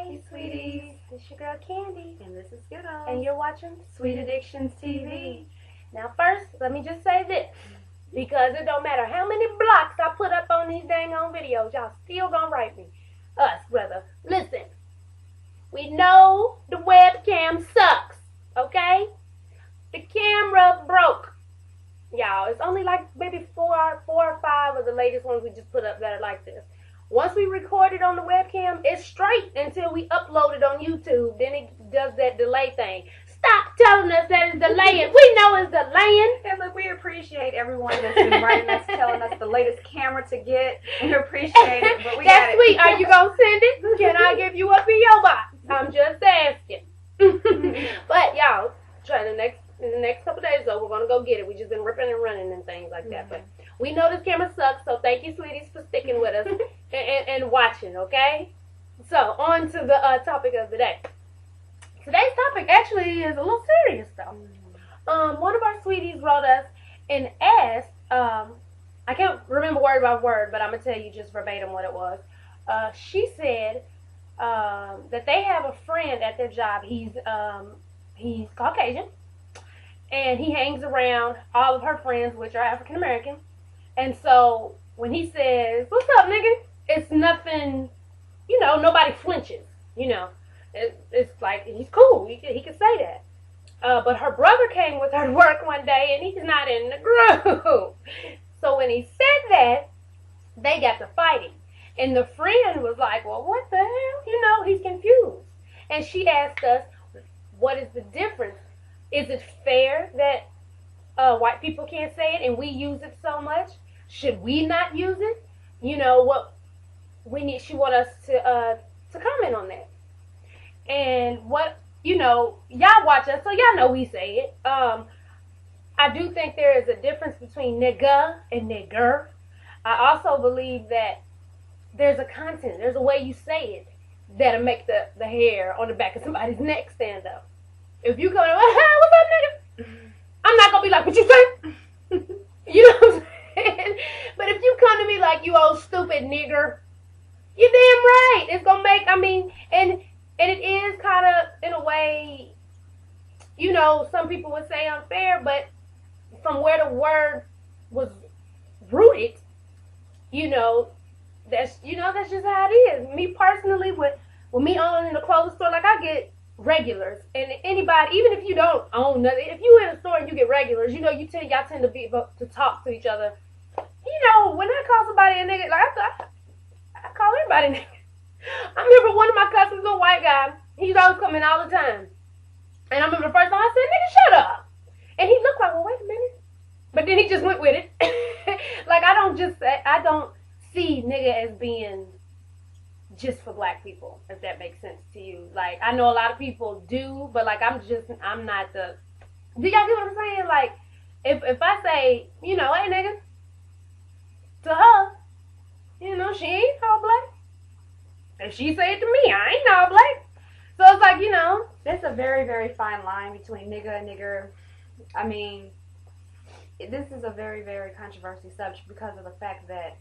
Hey, sweeties. It's your girl Candy, And this is Skittles. and you're watching Sweet Addictions TV. Now, first, let me just say this, because it don't matter how many blocks I put up on these dang on videos, y'all still gonna write me. Us, brother. Listen, we know the webcam sucks, okay? The camera broke. Y'all, it's only like maybe four or five of the latest ones we just put up that are like this. Once we record it on the webcam, it's straight until we upload it on YouTube. Then it does that delay thing. Stop telling us that it's delaying. We know it's delaying. And look, we appreciate everyone that's been writing us, telling us the latest camera to get. We appreciate it, but we got That's it. sweet. Are you going to send it? Can I give you a P.O. box? I'm just asking. But, y'all, in the next couple days, though, we're going to go get it. We just been ripping and running and things like that. But we know this camera sucks, so thank you, sweeties, for sticking with us and watching, okay? So, on to the topic of the day. Today's topic actually is a little serious, though. One of our sweeties wrote us and asked, I can't remember word by word, but I'm going to tell you just verbatim what it was. She said that they have a friend at their job. He's Caucasian, and he hangs around all of her friends, which are African American. And so when he says, "What's up, nigga?" it's nothing, nobody flinches, It's like, he's cool. He can say that. But her brother came with her to work one day, and he's not in the group. So when he said that, they got to fighting. And the friend was like, well, what the hell? He's confused. And she asked us, what is the difference? Is it fair that white people can't say it and we use it so much? Should we not use it? What we need. She want us to comment on that. And what, y'all watch us, so y'all know we say it. I do think there is a difference between nigga and nigger. I also believe that there's a way you say it that'll make the hair on the back of somebody's neck stand up. If you come in, what's up, nigga? I'm not gonna be like, what you say? You know what I'm saying? But if you come to me like, you old stupid nigger, you're damn right. It's gonna make, and it is kind of, in a way, some people would say unfair, but from where the word was rooted, that's just how it is. Me personally, with me owning a clothes store, like, I get regulars, and anybody, even if you don't own nothing, if you in a store and you get regulars, y'all tend to be to talk to each other. When I call somebody a nigga, like, I call everybody nigga. I remember one of my cousins, a white guy, he's always coming all the time. And I remember the first time I said, nigga, shut up. And he looked like, well, wait a minute. But then he just went with it. Like, I don't see nigga as being just for black people, if that makes sense to you. Like, I know a lot of people do, but, like, I'm not the, do y'all get what I'm saying? Like, if I say, hey, nigga, to her, she ain't all black. If she say it to me, I ain't all black. So it's like, There's a very, very fine line between nigga and nigger. This is a very, very controversial subject because of the fact that,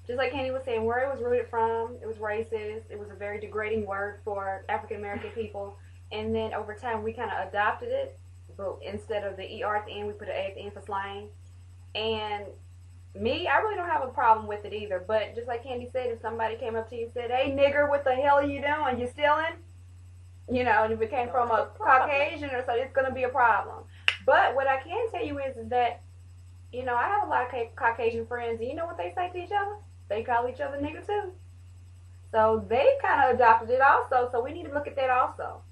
just like Candy was saying, where it was rooted from, it was racist. It was a very degrading word for African American people. And then over time, we kind of adopted it. But instead of the ER at the end, we put an A at the end for slang. And me, I really don't have a problem with it either. But just like Candy said, if somebody came up to you and said, hey, nigger, what the hell are you doing? You stealing? And if it came from a Caucasian or so, it's going to be a problem. But what I can tell you is that, I have a lot of Caucasian friends. And you know what they say to each other? They call each other nigger too. So they kind of adopted it also. So we need to look at that also.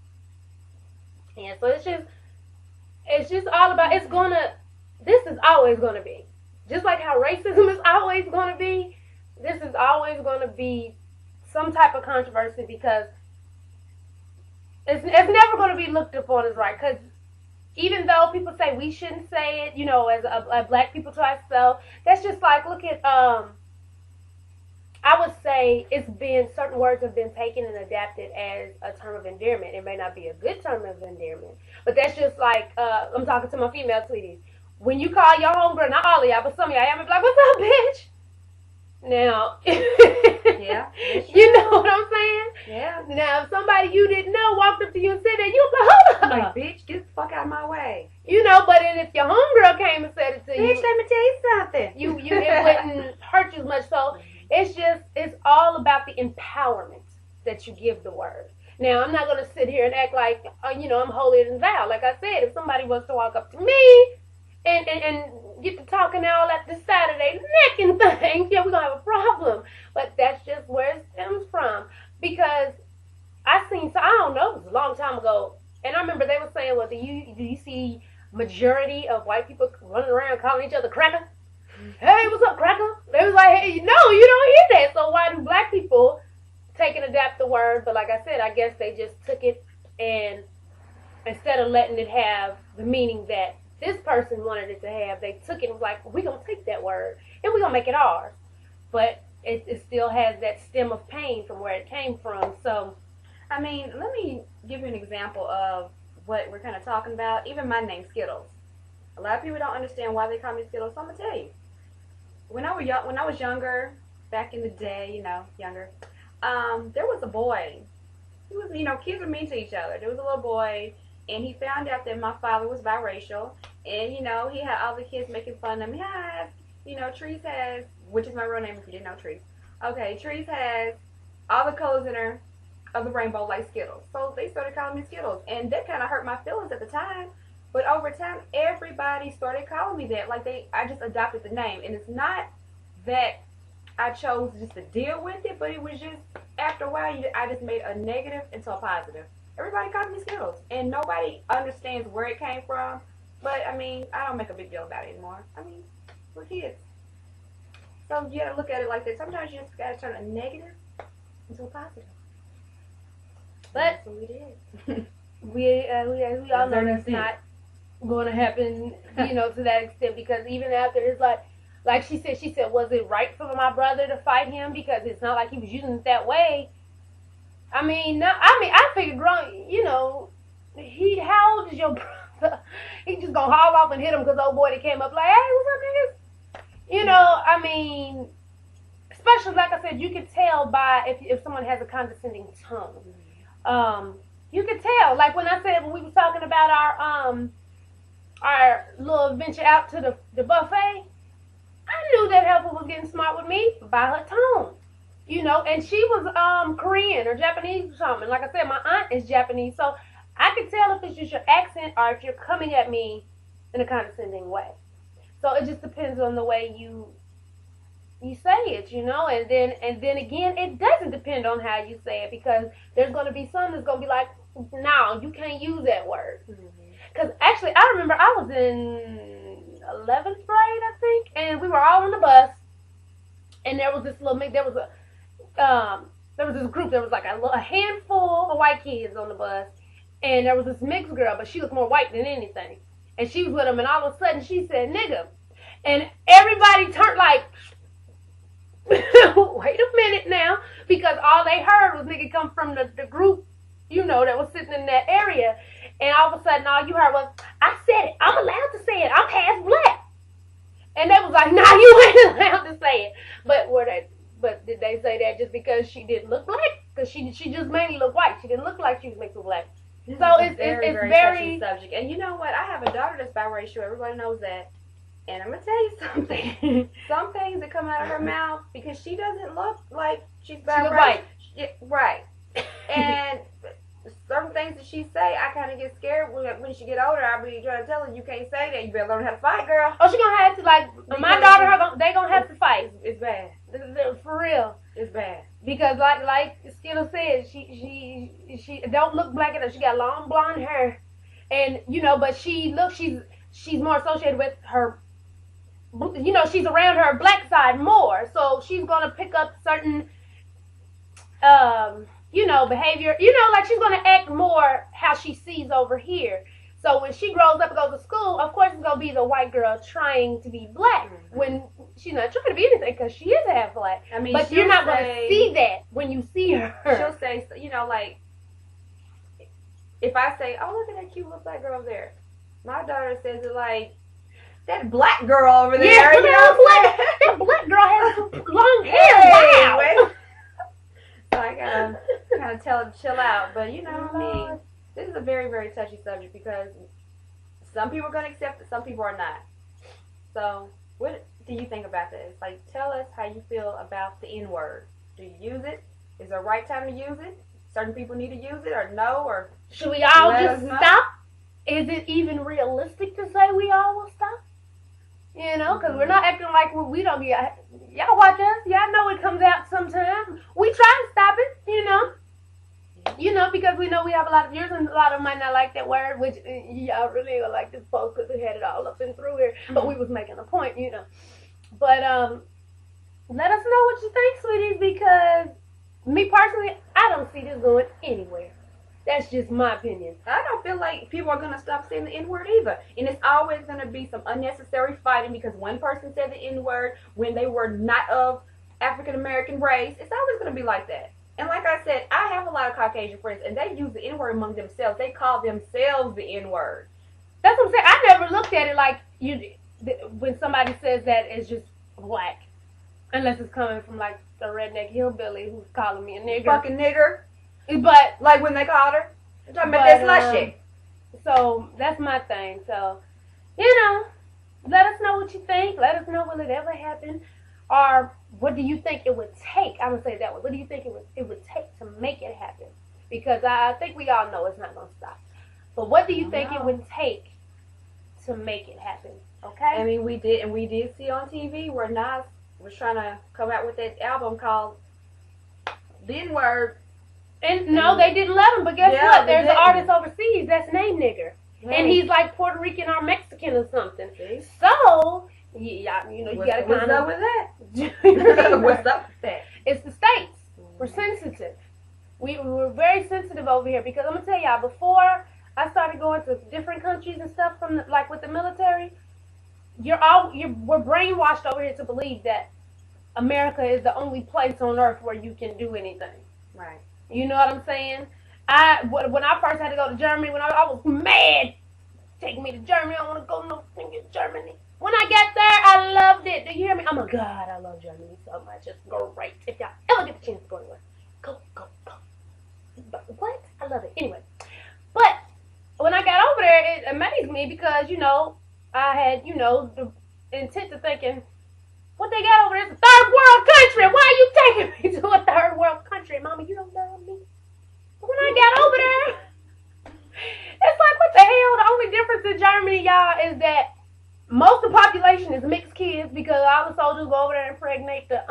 Yeah, so it's just all about, this is always going to be. Just like how racism is always going to be, this is always going to be some type of controversy, because it's never going to be looked upon as right. Because even though people say we shouldn't say it, as a black people to ourselves, that's just like, look at, I would say certain words have been taken and adapted as a term of endearment. It may not be a good term of endearment, but that's just like, I'm talking to my female sweeties. When you call your homegirl, not all of y'all, but some of y'all, I'm like, what's up, bitch? Now, Yeah. you know what I'm saying? Yeah. all about the empowerment that you give the word. Now, I'm not going to sit here and act like, I'm holier than thou. Like I said, if somebody was to walk up to me and get to talking all at this Saturday neck and things, yeah, we're going to have a problem. But that's just where it stems from. Because I don't know, it was a long time ago, and I remember they were saying, well, do you see majority of white people running around calling each other cracker? Hey, what's up, cracker? They was like, hey, no, you don't hear that. So why do black people take and adapt the word? But like I said, I guess they just took it, and instead of letting it have the meaning that this person wanted it to have, they took it and was like, we're going to take that word and we're going to make it ours. But it still has that stem of pain from where it came from. So, I mean, let me give you an example of what we're kind of talking about. Even my name, Skittles. A lot of people don't understand why they call me Skittles, so I'm going to tell you. When I was younger, back in the day, younger, there was a boy. He was, kids are mean to each other. There was a little boy, and he found out that my father was biracial, and, he had all the kids making fun of him. Trees has, which is my real name if you didn't know Trees. Okay, Trees has all the colors in her of the rainbow like Skittles. So they started calling me Skittles, and that kind of hurt my feelings at the time. But over time, everybody started calling me that. I just adopted the name, and it's not that I chose just to deal with it, but it was just after a while, I just made a negative into a positive. Everybody calls me Skittles, and nobody understands where it came from. But I mean, I don't make a big deal about it anymore. I mean, we're kids. So you gotta look at it like that. Sometimes you just gotta turn a negative into a positive. But that's what we did. we all know that's not going to happen, to that extent, because even after it's like she said, was it right for my brother to fight him? Because it's not like he was using it that way. I figured how old is your brother? He just gonna haul off and hit him because old boy that came up like, hey, what's up, niggas? Especially like I said, you can tell by if someone has a condescending tone. You can tell. Like when we were talking about our little adventure out to the buffet, I knew that helper was getting smart with me by her tone. And she was Korean or Japanese or something. Like I said, my aunt is Japanese, so I could tell if it's just your accent or if you're coming at me in a condescending way. So it just depends on the way you say it, and then again, it doesn't depend on how you say it, because there's going to be some that's going to be like, no, you can't use that word. Because actually, I remember I was in 11th grade, I think, and we were all on the bus, and there was this group. There was like a handful of white kids on the bus, and there was this mixed girl, but she looked more white than anything, and she was with them, and all of a sudden she said nigga, and everybody turned like, wait a minute now, because all they heard was nigga come from the group, that was sitting in that area, and all of a sudden all you heard was, I said it, I'm allowed to say it, I'm half black, and they was like, nah, you ain't allowed to say it. But did they say that just because she didn't look black? Because she just mainly looked white. She didn't look like she was mixed with black. So it's very touchy subject. And you know what? I have a daughter that's biracial. Everybody knows that. And I'm gonna tell you something. Some things that come out of her mouth, because she doesn't look like she's biracial. Right. And certain things that she say, I kind of get scared when she get older. I'll be trying to tell her, you can't say that. You better learn how to fight, girl. Oh, she gonna have to my daughter. They gonna have to fight. It's bad. For real. It's bad. Because like Skittle said, she don't look black enough. She got long blonde hair, and but she's more associated with her. She's around her black side more, so she's gonna pick up certain behavior. Like she's gonna act more how she sees over here. So when she grows up and goes to school, of course it's gonna be the white girl trying to be black when she's not trying to be anything, because she is half black. But you're not gonna see that when you see her. She'll say, like, if I say, "Oh, look at that cute little black girl over there," my daughter says it like, "That black girl over there." Yeah, that black girl has long hair. Wow. So I gotta kind of tell her to chill out. But this is a very, very touchy subject, because some people are going to accept it, some people are not. So what do you think about this? Like, tell us how you feel about the N-word. Do you use it? Is there a right time to use it? Certain people need to use it, or no, or should we all let just us know? stop? Is it even realistic to say we all will stop? You know, because we're not acting like we don't get. Y'all watch us. Y'all know it comes out sometime. We try to stop it, you know. You know, because we know we have a lot of viewers and a lot of them might not like that word, which y'all really ain't gonna like this post because we had it all up and through here. But we was making a point, you know. But let us know what you think, sweeties, because me personally, I don't see this going anywhere. That's just my opinion. I don't feel like people are gonna stop saying the N-word either. And it's always gonna be some unnecessary fighting because one person said the N-word when they were not of African American race. It's always gonna be like that. And like I said, I have a lot of Caucasian friends, and they use the N-word among themselves. They call themselves the N-word. That's what I'm saying. I never looked at it like when somebody says that it's just black, unless it's coming from like the redneck hillbilly who's calling me a nigger. Fucking nigger. But like when they called her. I'm talking about that slut shit. So that's my thing. So, you know, let us know what you think. Let us know, will it ever happen? Or what do you think it would take? I'm going to say it that way. What do you think it would take to make it happen? Because I think we all know it's not going to stop. But what do you think it would take to make it happen? Okay? I mean, we did see on TV where Nas was trying to come out with that album called The N-Word. And no, they didn't let him. But guess what? There's an artist overseas that's named nigger. Hey. And he's like Puerto Rican or Mexican or something. See? So, yeah, you know, you got to kind of... What's up with that? What's up with that? It's the States. We're sensitive. We're very sensitive over here because I'm going to tell y'all, before I started going to different countries and stuff from like with the military, we're brainwashed over here to believe that America is the only place on earth where you can do anything. Right. You know what I'm saying? When I first had to go to Germany, when I was mad, take me to Germany. I don't want to go no thing in Germany. When I got there, I loved it. Do you hear me? Oh my God, I love Germany so much. It's great. If y'all ever get the chance to go anywhere, go. But what? I love it. Anyway, but when I got over there, it amazed me because, you know, I had, you know, the intent of thinking, what they got over there is a third world country. Why are you taking me to a third world country? Mama, you don't love me. But when I got over there, it's like, what the hell? The only difference in Germany, y'all, is that most of the population is mixed kids because all the soldiers go over there and impregnate the,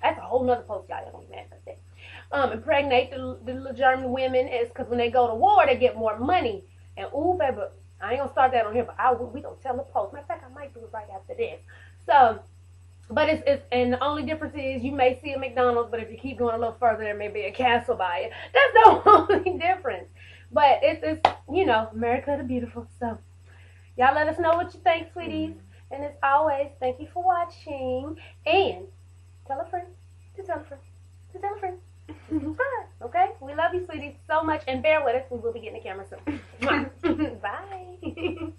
that's a whole nother post, y'all don't be mad about that. Impregnate the little German women is because when they go to war, they get more money. And ooh, baby, I ain't gonna start that on here, but we gonna tell the post. Matter of fact, I might do it right after this. So, but it's and the only difference is you may see a McDonald's, but if you keep going a little further, there may be a castle by it. That's the only difference. But it's you know, America the beautiful. So y'all let us know what you think, sweeties. And as always, thank you for watching. And tell a friend to tell a friend to tell a friend. Okay? We love you, sweeties, so much. And bear with us. We will be getting a camera soon. Bye.